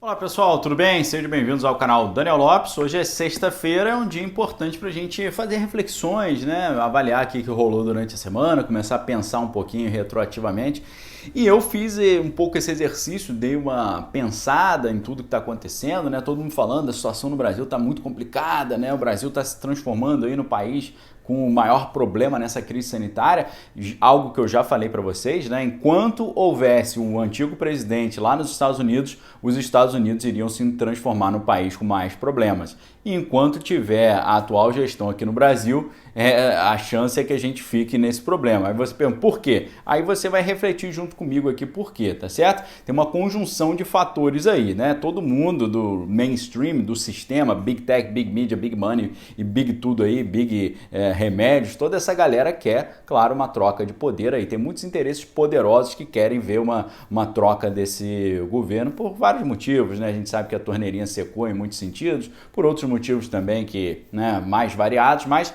Olá pessoal, tudo bem? Sejam bem-vindos ao canal Daniel Lopes. Hoje é sexta-feira, é um dia importante para a gente fazer reflexões, né? Avaliar o que rolou durante a semana, começar a pensar um pouquinho retroativamente. E eu fiz um pouco esse exercício, dei uma pensada em tudo que está acontecendo, né? Todo mundo falando, a situação no Brasil está muito complicada, né? O Brasil está se transformando aí no país com o maior problema nessa crise sanitária, algo que eu já falei para vocês, né? Enquanto houvesse um antigo presidente lá nos Estados Unidos, os Estados Unidos iriam se transformar no país com mais problemas. E enquanto tiver a atual gestão aqui no Brasil, a chance é que a gente fique nesse problema. Aí você pergunta, por quê? Aí você vai refletir junto comigo aqui por quê, tá certo? Tem uma conjunção de fatores aí, né? Todo mundo do mainstream, do sistema, Big Tech, Big Media, Big Money e Big tudo aí, Big remédios, toda essa galera quer, claro, uma troca de poder aí. Tem muitos interesses poderosos que querem ver uma troca desse governo por vários motivos, né? A gente sabe que a torneirinha secou em muitos sentidos, por outros motivos também que, né, mais variados, mas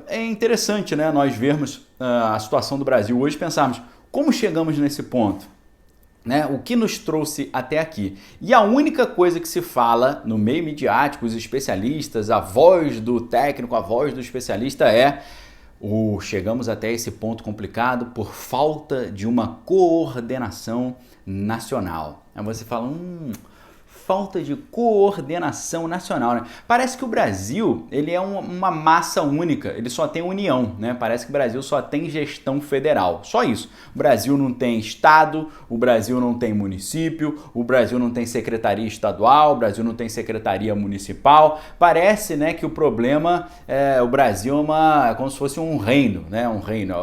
é interessante, né, nós vermos a situação do Brasil hoje e pensarmos como chegamos nesse ponto. Né, o que nos trouxe até aqui. E a única coisa que se fala no meio midiático, os especialistas, a voz do técnico, a voz do especialista é chegamos até esse ponto complicado por falta de uma coordenação nacional. Aí você fala, falta de coordenação nacional, né? Parece que o Brasil, ele é uma massa única, ele só tem união, né? Parece que o Brasil só tem gestão federal, só isso. O Brasil não tem estado, o Brasil não tem município, o Brasil não tem secretaria estadual, o Brasil não tem secretaria municipal. Parece, né, que o problema o Brasil é como se fosse um reino, né? Um reino,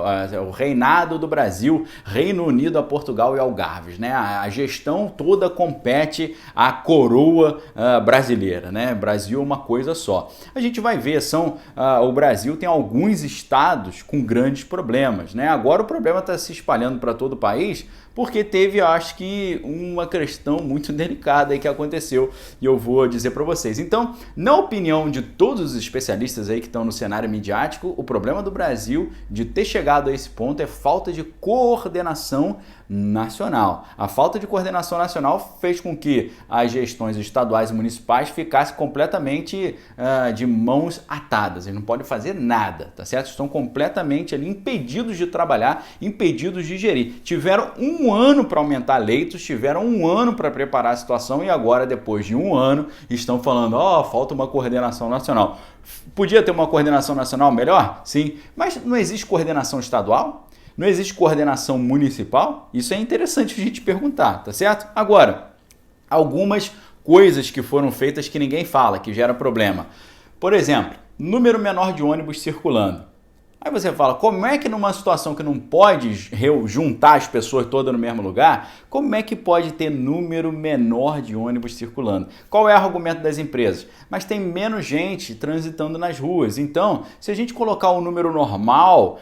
o reinado do Brasil, Reino Unido a Portugal e Algarves, né? A gestão toda compete à coroa brasileira, né? Brasil é uma coisa só. A gente vai ver, o Brasil tem alguns estados com grandes problemas, né? Agora o problema está se espalhando para todo o país porque teve, acho que, uma questão muito delicada aí que aconteceu e eu vou dizer para vocês. Então, na opinião de todos os especialistas aí que estão no cenário midiático, o problema do Brasil de ter chegado a esse ponto é falta de coordenação nacional. A falta de coordenação nacional fez com que as gestões estaduais e municipais ficassem completamente de mãos atadas. Eles não podem fazer nada, tá certo? Estão completamente ali impedidos de trabalhar, impedidos de gerir. Tiveram um ano para aumentar leitos, tiveram um ano para preparar a situação e agora, depois de um ano, estão falando, falta uma coordenação nacional. Podia ter uma coordenação nacional melhor? Sim, mas não existe coordenação estadual? Não existe coordenação municipal? Isso é interessante a gente perguntar, tá certo? Agora, algumas coisas que foram feitas que ninguém fala, que gera problema. Por exemplo, número menor de ônibus circulando. Aí você fala, como é que numa situação que não pode juntar as pessoas todas no mesmo lugar, como é que pode ter número menor de ônibus circulando? Qual é o argumento das empresas? Mas tem menos gente transitando nas ruas. Então, se a gente colocar o número normal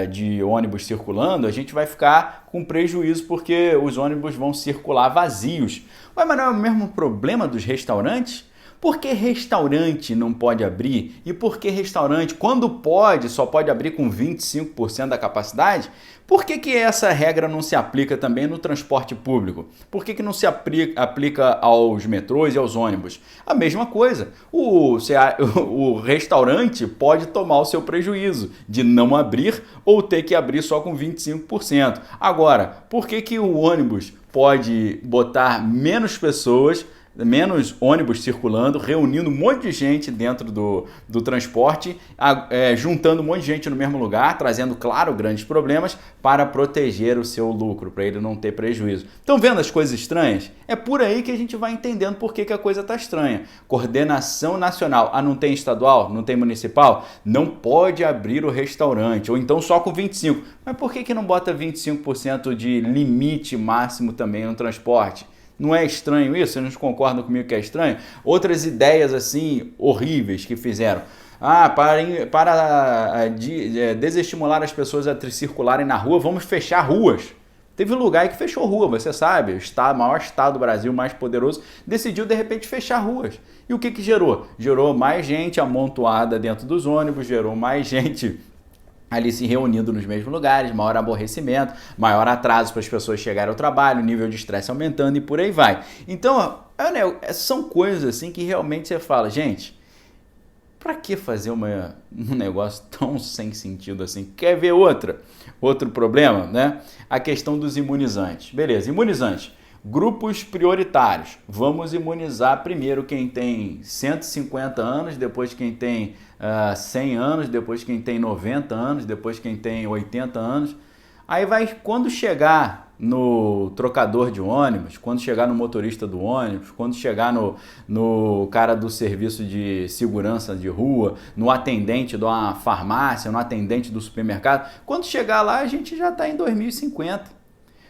de ônibus circulando, a gente vai ficar com prejuízo porque os ônibus vão circular vazios. Ué, mas não é o mesmo problema dos restaurantes? Por que restaurante não pode abrir? E por que restaurante, quando pode, só pode abrir com 25% da capacidade? Por que essa regra não se aplica também no transporte público? Por que não se aplica aos metrôs e aos ônibus? A mesma coisa. O restaurante pode tomar o seu prejuízo de não abrir ou ter que abrir só com 25%. Agora, por que o ônibus pode botar menos pessoas, menos ônibus circulando, reunindo um monte de gente dentro do transporte, juntando um monte de gente no mesmo lugar, trazendo, claro, grandes problemas para proteger o seu lucro, para ele não ter prejuízo. Estão vendo as coisas estranhas? É por aí que a gente vai entendendo por que a coisa está estranha. Coordenação nacional. Não tem estadual? Não tem municipal? Não pode abrir o restaurante, ou então só com 25%. Mas por que não bota 25% de limite máximo também no transporte? Não é estranho isso? Vocês não concordam comigo que é estranho? Outras ideias assim horríveis que fizeram. Para desestimular as pessoas a circularem na rua, vamos fechar ruas. Teve um lugar que fechou rua, você sabe, o maior estado do Brasil, mais poderoso, decidiu de repente fechar ruas. E o que gerou? Gerou mais gente amontoada dentro dos ônibus, gerou mais gente ali se reunindo nos mesmos lugares, maior aborrecimento, maior atraso para as pessoas chegarem ao trabalho, nível de estresse aumentando e por aí vai. Então, são coisas assim que realmente você fala, gente, para que fazer um negócio tão sem sentido assim? Quer ver outro problema, né? A questão dos imunizantes. Beleza, imunizantes. Grupos prioritários. Vamos imunizar primeiro quem tem 150 anos, depois quem tem 100 anos, depois quem tem 90 anos, depois quem tem 80 anos. Aí vai, quando chegar no trocador de ônibus, quando chegar no motorista do ônibus, quando chegar no cara do serviço de segurança de rua, no atendente de uma farmácia, no atendente do supermercado, quando chegar lá a gente já está em 2050.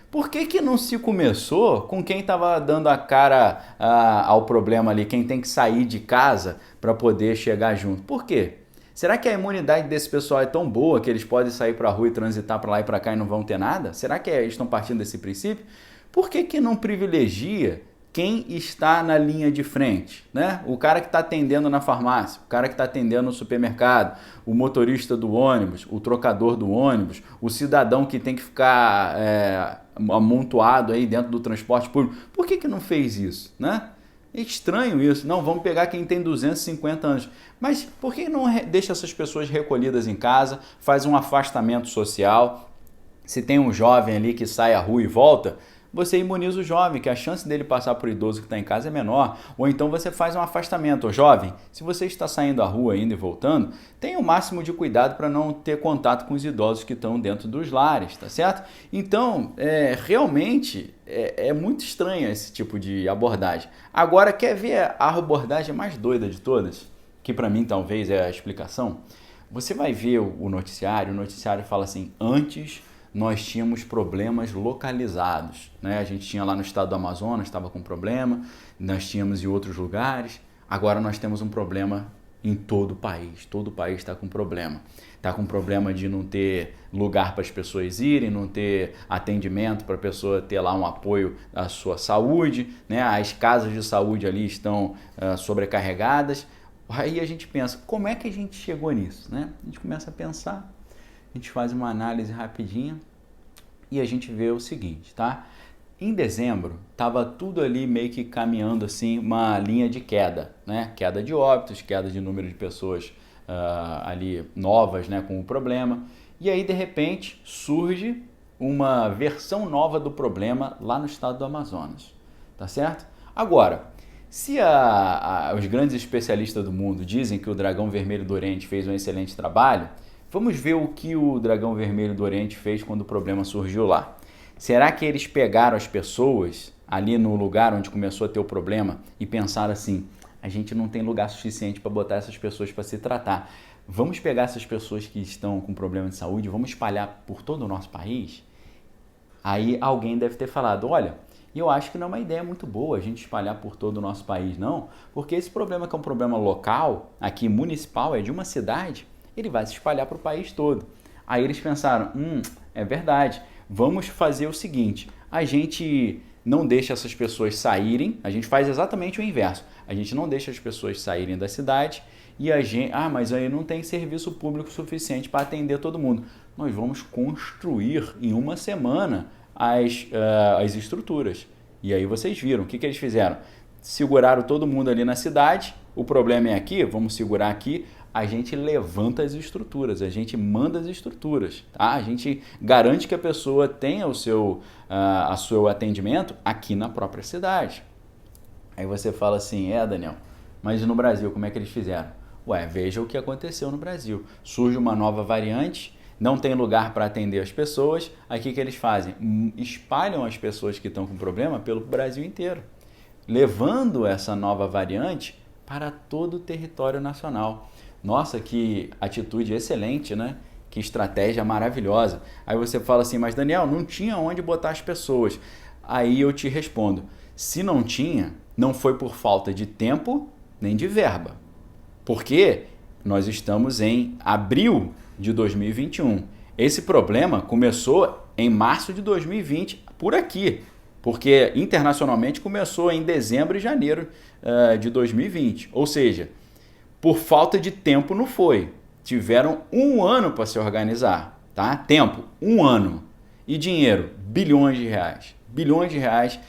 Por que não se começou com quem estava dando a cara ao problema ali, quem tem que sair de casa para poder chegar junto? Por quê? Será que a imunidade desse pessoal é tão boa que eles podem sair para a rua e transitar para lá e para cá e não vão ter nada? Será que eles estão partindo desse princípio? Por que não privilegia quem está na linha de frente, né? O cara que está atendendo na farmácia, o cara que está atendendo no supermercado, o motorista do ônibus, o trocador do ônibus, o cidadão que tem que ficar amontoado aí dentro do transporte público. Por que não fez isso, né? É estranho isso. Não, vamos pegar quem tem 250 anos. Mas por que não deixa essas pessoas recolhidas em casa, faz um afastamento social? Se tem um jovem ali que sai à rua e volta, você imuniza o jovem, que a chance dele passar por idoso que está em casa é menor. Ou então você faz um afastamento. Ô, jovem, se você está saindo à rua indo e voltando, tenha o máximo de cuidado para não ter contato com os idosos que estão dentro dos lares, tá certo? Então, realmente é muito estranho esse tipo de abordagem. Agora, quer ver a abordagem mais doida de todas? Que para mim talvez é a explicação. Você vai ver o noticiário fala assim, antes nós tínhamos problemas localizados, né? A gente tinha lá no estado do Amazonas, estava com problema, nós tínhamos em outros lugares, agora nós temos um problema em todo o país está com problema. Está com problema de não ter lugar para as pessoas irem, não ter atendimento para a pessoa ter lá um apoio à sua saúde, né? As casas de saúde ali estão sobrecarregadas. Aí a gente pensa, como é que a gente chegou nisso, né? A gente começa a pensar, a gente faz uma análise rapidinha e a gente vê o seguinte, tá? Em dezembro, estava tudo ali meio que caminhando assim, uma linha de queda, né? Queda de óbitos, queda de número de pessoas ali novas, né, com o problema. E aí, de repente, surge uma versão nova do problema lá no estado do Amazonas, tá certo? Agora, se os grandes especialistas do mundo dizem que o Dragão Vermelho do Oriente fez um excelente trabalho, vamos ver o que o Dragão Vermelho do Oriente fez quando o problema surgiu lá. Será que eles pegaram as pessoas ali no lugar onde começou a ter o problema e pensaram assim, a gente não tem lugar suficiente para botar essas pessoas para se tratar. Vamos pegar essas pessoas que estão com problema de saúde, vamos espalhar por todo o nosso país? Aí alguém deve ter falado, olha, eu acho que não é uma ideia muito boa a gente espalhar por todo o nosso país, não, porque esse problema que é um problema local, aqui municipal, é de uma cidade, ele vai se espalhar para o país todo. Aí eles pensaram, é verdade, vamos fazer o seguinte, a gente não deixa essas pessoas saírem, a gente faz exatamente o inverso, a gente não deixa as pessoas saírem da cidade e a gente, mas aí não tem serviço público suficiente para atender todo mundo. Nós vamos construir em uma semana as estruturas. E aí vocês viram, o que eles fizeram? Seguraram todo mundo ali na cidade, o problema é aqui, vamos segurar aqui, a gente levanta as estruturas, a gente manda as estruturas, tá? A gente garante que a pessoa tenha o seu atendimento aqui na própria cidade. Aí você fala assim, Daniel, mas no Brasil como é que eles fizeram? Veja o que aconteceu no Brasil. Surge uma nova variante, não tem lugar para atender as pessoas, aí o que eles fazem? Espalham as pessoas que estão com problema pelo Brasil inteiro, levando essa nova variante para todo o território nacional. Nossa, que atitude excelente, né? Que estratégia maravilhosa. Aí você fala assim, mas Daniel, não tinha onde botar as pessoas. Aí eu te respondo, se não tinha, não foi por falta de tempo nem de verba. Porque nós estamos em abril de 2021. Esse problema começou em março de 2020, por aqui. Porque internacionalmente começou em dezembro e janeiro de 2020. Ou seja, por falta de tempo não foi. tiveram um ano para se organizar, tá? Tempo, um ano. E dinheiro, bilhões de reais. Bilhões de reais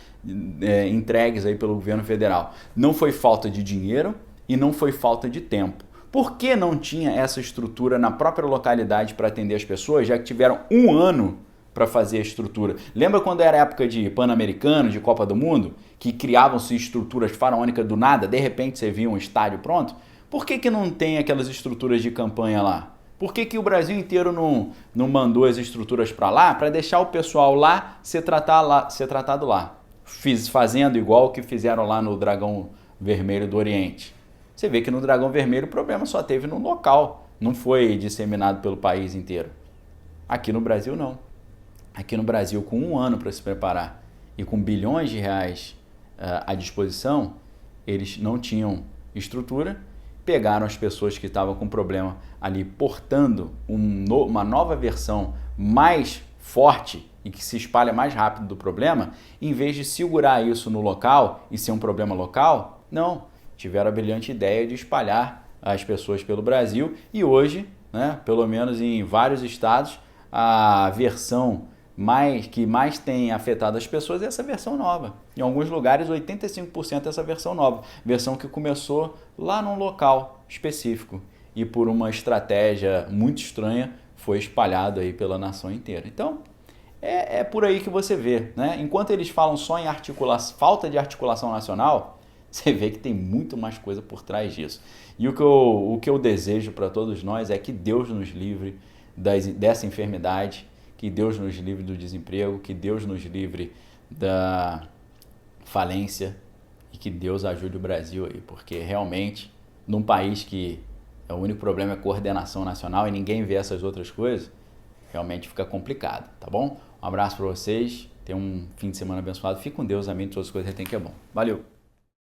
entregues aí pelo governo federal. Não foi falta de dinheiro e não foi falta de tempo. Por que não tinha essa estrutura na própria localidade para atender as pessoas, já que tiveram um ano para fazer a estrutura? Lembra quando era época de Pan-Americano, de Copa do Mundo, que criavam-se estruturas faraônicas do nada, de repente você via um estádio pronto? Por que não tem aquelas estruturas de campanha lá? Por que o Brasil inteiro não mandou as estruturas para lá, para deixar o pessoal lá ser tratado lá? Fazendo igual o que fizeram lá no Dragão Vermelho do Oriente. Você vê que no Dragão Vermelho o problema só teve no local, não foi disseminado pelo país inteiro. Aqui no Brasil não. Aqui no Brasil, com um ano para se preparar e com bilhões de reais à disposição, eles não tinham estrutura, pegaram as pessoas que estavam com problema ali, portando uma nova versão mais forte e que se espalha mais rápido do problema, em vez de segurar isso no local e ser um problema local, não, tiveram a brilhante ideia de espalhar as pessoas pelo Brasil e hoje, né, pelo menos em vários estados, a versão que mais tem afetado as pessoas é essa versão nova. Em alguns lugares, 85% é essa versão nova. Versão que começou lá num local específico e por uma estratégia muito estranha foi espalhado aí pela nação inteira. Então, é por aí que você vê, né? Enquanto eles falam só em falta de articulação nacional, você vê que tem muito mais coisa por trás disso. E o que eu desejo para todos nós é que Deus nos livre dessa enfermidade, que Deus nos livre do desemprego, que Deus nos livre da falência e que Deus ajude o Brasil aí, porque realmente, num país que o único problema é coordenação nacional e ninguém vê essas outras coisas, realmente fica complicado, tá bom? Um abraço para vocês, tenham um fim de semana abençoado, fique com Deus, amém, todas as coisas tem que é bom. Valeu!